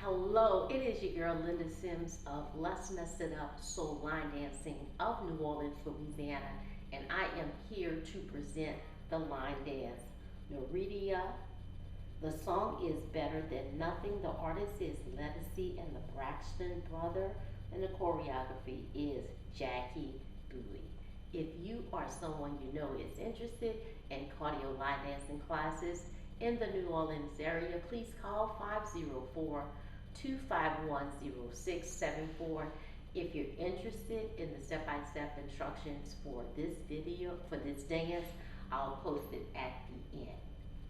Hello, it is your girl Linda Sims of Let's Mess It Up Soul Line Dancing of New Orleans, Louisiana, and I am here to present the line dance, Nereida. The song is Better Than Nothing. The artist is Ledisi and the Braxton brother, and the choreography is BOWIE. If you are someone you know is interested in cardio line dancing classes in the New Orleans area, please call 504-251-0674. If you're interested in the step-by-step instructions for this video, for this dance, I'll post it at the end.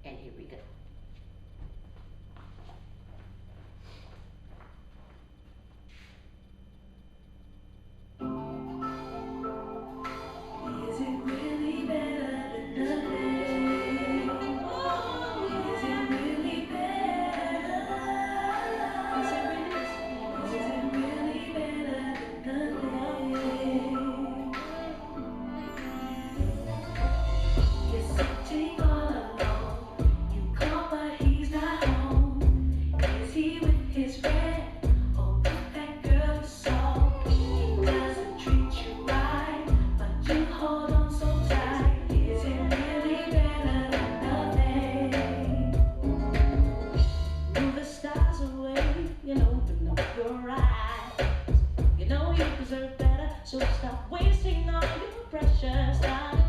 And here we go. Is it really better than nothing? Oh, is it really better? Is it really better than nothing? You're sitting all alone. You call, but he's not home. Is he with his friend? Or with that girl you saw? He doesn't treat you right, but you hold on so tight. Is it really better than nothing? Move the stars away, open up your eyes. You know you deserve better, so stop wasting all your precious time.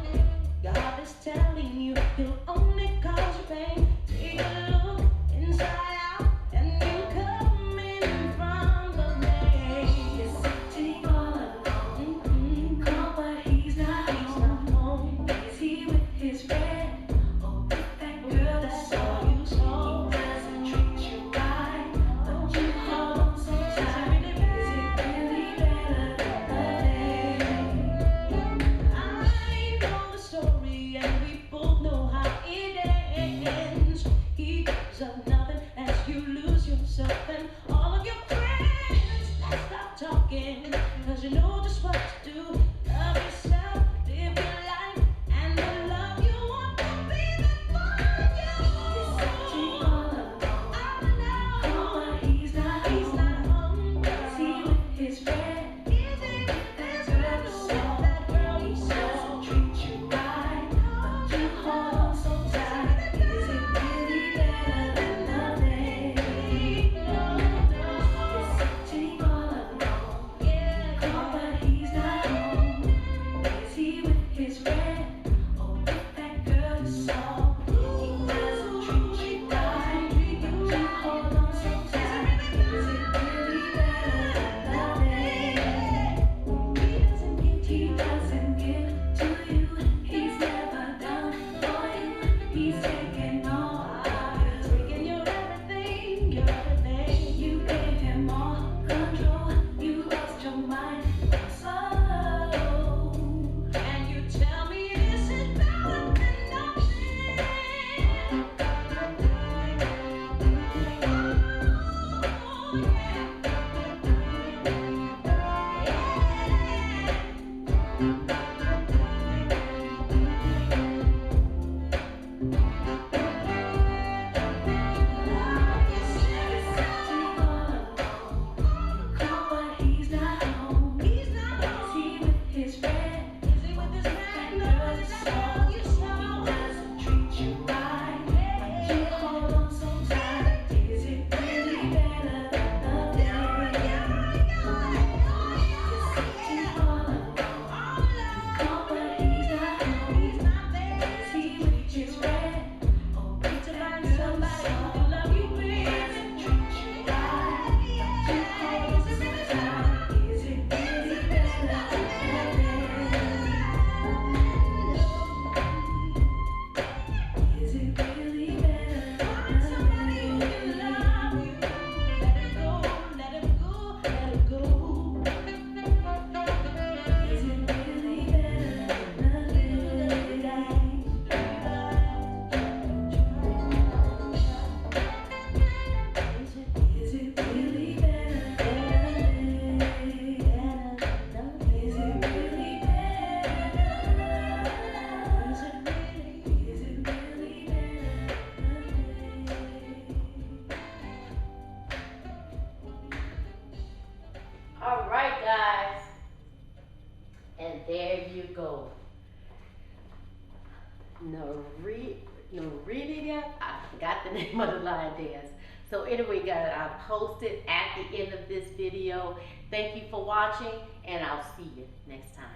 Your heart is telling you he'll only cause you pain. Take a look inside out, and you come in from the main. You're sitting all alone. You call, but he's not home. Is he with his friend? Or with that girl that saw you saw? He doesn't treat you right, but you hold on so tight. Is it really better than nothing? I know the story, and we both know how it ends. He gives up nothing as you lose yourself and all of your friends. Let's stop talking, cause you know just what to do. Love yourself, live your life, and the love you want will be there for you. You're sitting all alone. I know, but he's not home. Is he with his friend? Is he with that girl you saw? He doesn't treat you right, but you hold on so tight. Is it really better than there you go. Nereida, I forgot the name of the line dance. So anyway, guys, I'll post it at the end of this video. Thank you for watching, and I'll see you next time.